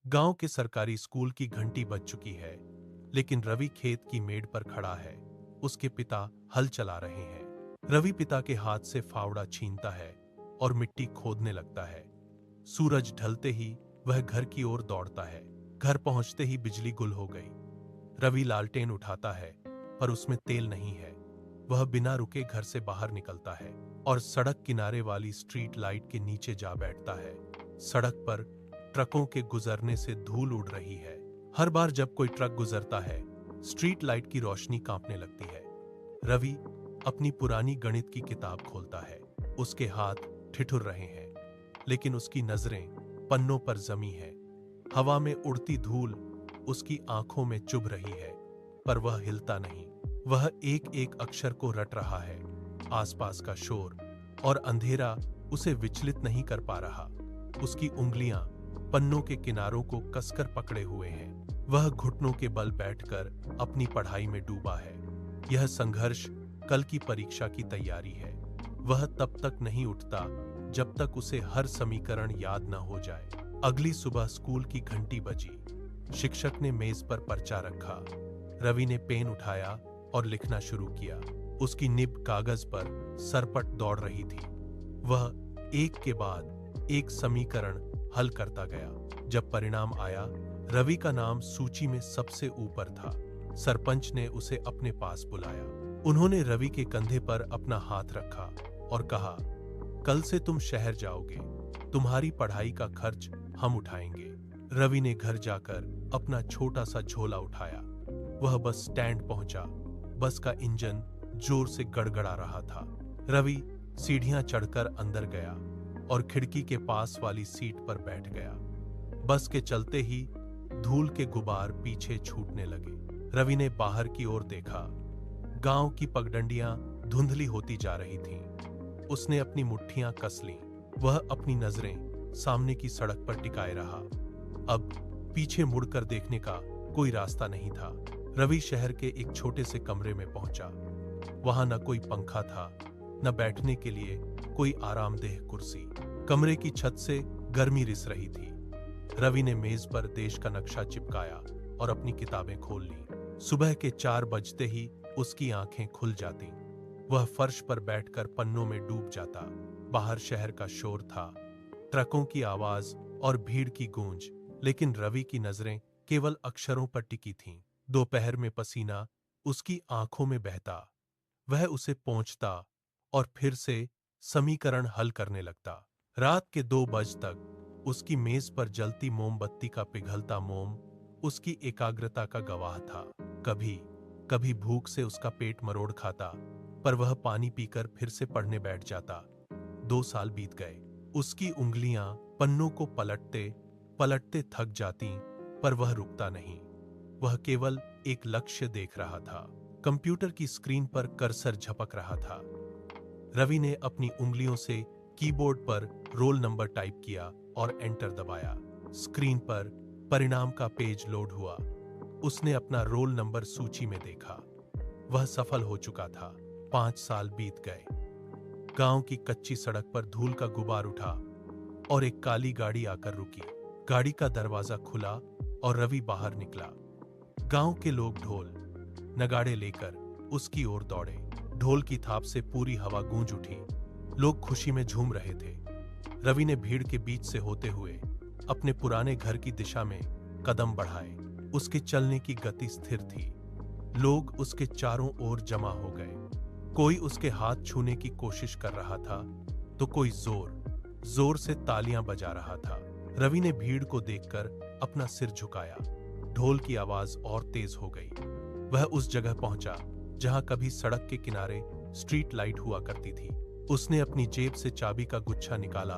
गांव के सरकारी स्कूल की घंटी बज चुकी है, लेकिन रवि खेत की मेड़ पर खड़ा है। उसके पिता हल चला रहे हैं। रवि पिता के हाथ से फावड़ा छीनता है और मिट्टी खोदने लगता है। सूरज ढलते ही वह घर की ओर दौड़ता है। घर पहुंचते ही बिजली गुल हो गई। रवि लालटेन उठाता है, पर उसमें तेल नहीं है। वह बिना रुके घर से बाहर निकलता है और सड़क किनारे वाली स्ट्रीट लाइट के नीचे जा बैठता है। सड़क पर ट्रकों के गुजरने से धूल उड़ रही है। हर बार जब कोई ट्रक गुजरता है, स्ट्रीट लाइट की रोशनी कांपने लगती है। रवि अपनी पुरानी गणित की किताब खोलता है। उसके हाथ ठिठुर रहे हैं, लेकिन उसकी नजरें पन्नों पर जमी है। हवा में उड़ती धूल उसकी आंखों में चुभ रही है, पर वह हिलता नहीं। वह एक एक अक्षर को रट रहा है। आसपास का शोर और अंधेरा उसे विचलित नहीं कर पा रहा। उसकी उंगलियां पन्नों के किनारों को कसकर पकड़े हुए हैं। वह घुटनों के बल बैठकर अपनी पढ़ाई में डूबा है। यह संघर्ष कल की परीक्षा की तैयारी है। वह तब तक नहीं उठता जब तक उसे हर समीकरण याद न हो जाए। अगली सुबह स्कूल की घंटी बजी। शिक्षक ने मेज पर पर्चा रखा। रवि ने पेन उठाया और लिखना शुरू किया। उसकी निब कागज पर सरपट दौड़ रही थी। वह एक के बाद एक समीकरण हल करता गया। जब परिणाम आया, रवि का नाम सूची में सबसे ऊपर था। सरपंच ने उसे अपने पास बुलाया। उन्होंने रवि के कंधे पर अपना हाथ रखा और कहा, कल से तुम शहर जाओगे। तुम्हारी पढ़ाई का खर्च हम उठाएंगे। रवि ने घर जाकर अपना छोटा सा झोला उठाया। वह बस स्टैंड पहुंचा। बस का इंजन जोर से गड़गड़ा रहा था। रवि सीढ़ियां चढ़कर अंदर गया और खिड़की के पास वाली सीट पर बैठ गया। बस के चलते ही धूल के गुबार पीछे छूटने लगे। रवि ने बाहर की ओर देखा। गांव की पगडंडियां धुंधली होती जा रही थीं। उसने अपनी मुट्ठियां कस लीं। वह अपनी नजरें सामने की सड़क पर टिकाए रहा। अब पीछे मुड़कर देखने का कोई रास्ता नहीं था। रवि शहर के एक छोटे से कमरे में पहुंचा। वहां न कोई पंखा था, न बैठने के लिए कोई आरामदेह कुर्सी। कमरे की छत से गर्मी रिस रही थी। रवि ने मेज पर देश का नक्शा चिपकाया और अपनी किताबें खोल ली। सुबह के 4 बजते ही उसकी आंखें खुल जाती। वह फर्श पर बैठकर पन्नों में डूब जाता। बाहर शहर का शोर था, ट्रकों की आवाज और भीड़ की गूंज, लेकिन रवि की नजरें केवल अक्षरों पर टिकी थीं। दोपहर में पसीना उसकी आंखों में बहता। वह उसे पोंछता और फिर से समीकरण हल करने लगता। रात के 2 बजे तक उसकी मेज पर जलती मोमबत्ती का पिघलता मोम उसकी एकाग्रता का गवाह था। कभी कभी भूख से उसका पेट मरोड़ खाता, पर वह पानी पीकर फिर से पढ़ने बैठ जाता। 2 साल बीत गए। उसकी उंगलियां पन्नों को पलटते पलटते थक जाती, पर वह रुकता नहीं। वह केवल एक लक्ष्य देख रहा था। कंप्यूटर की स्क्रीन पर कर्सर झपक रहा था। रवि ने अपनी उंगलियों से कीबोर्ड पर रोल नंबर टाइप किया और एंटर दबाया। स्क्रीन पर परिणाम का पेज लोड हुआ। उसने अपना रोल नंबर सूची में देखा। वह सफल हो चुका था। 5 साल बीत गए। गांव की कच्ची सड़क पर धूल का गुबार उठा और एक काली गाड़ी आकर रुकी। गाड़ी का दरवाजा खुला और रवि बाहर निकला। गांव के लोग ढोल नगाड़े लेकर उसकी ओर दौड़े। ढोल की थाप से पूरी हवा गूंज उठी। लोग खुशी में झूम रहे थे। रवि ने भीड़ के बीच से होते हुए अपने पुराने घर की दिशा में कदम बढ़ाए। उसके चलने की गति स्थिर थी। लोग उसके चारों ओर जमा हो गए। कोई उसके हाथ छूने की कोशिश कर रहा था, तो कोई जोर जोर से तालियां बजा रहा था। रवि ने भीड़ को देखकर अपना सिर झुकाया। ढोल की आवाज और तेज हो गई। वह उस जगह पहुंचा जहां कभी सड़क के किनारे स्ट्रीट लाइट हुआ करती थी। उसने अपनी जेब से चाबी का गुच्छा निकाला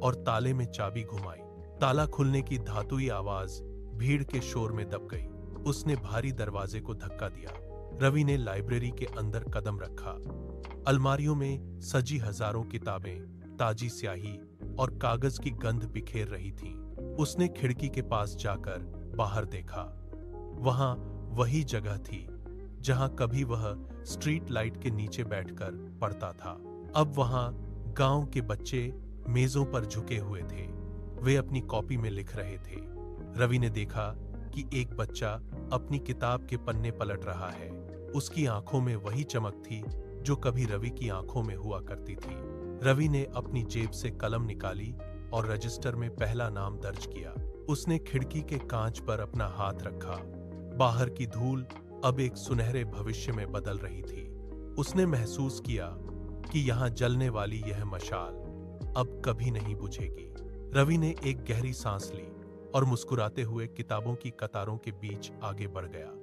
और ताले में चाबी घुमाई। ताला खुलने की धातुई आवाज भीड़ के शोर में दब गई। उसने भारी दरवाजे को धक्का दिया। रवि ने लाइब्रेरी के अंदर कदम रखा। अलमारियों में सजी हजारों किताबें, ताजी स्याही और कागज की गंध बिखेर रही थीं। उसने खिड़की के पास जाकर बाहर देखा। वहां वही जगह थी जहां कभी वह स्ट्रीट लाइट के नीचे बैठकर पढ़ता था। अब वहां गांव के बच्चे मेजों पर झुके हुए थे। वे अपनी कॉपी में लिख रहे थे। रवि ने देखा कि एक बच्चा अपनी किताब के पन्ने पलट रहा है। उसकी आंखों में वही चमक थी जो कभी रवि की आंखों में हुआ करती थी। रवि ने अपनी जेब से कलम निकाली और रजिस्टर में पहला नाम दर्ज किया। उसने खिड़की के कांच पर अपना हाथ रखा। बाहर की धूल अब एक सुनहरे भविष्य में बदल रही थी। उसने महसूस किया कि यहां जलने वाली यह मशाल अब कभी नहीं बुझेगी। रवि ने एक गहरी सांस ली और मुस्कुराते हुए किताबों की कतारों के बीच आगे बढ़ गया।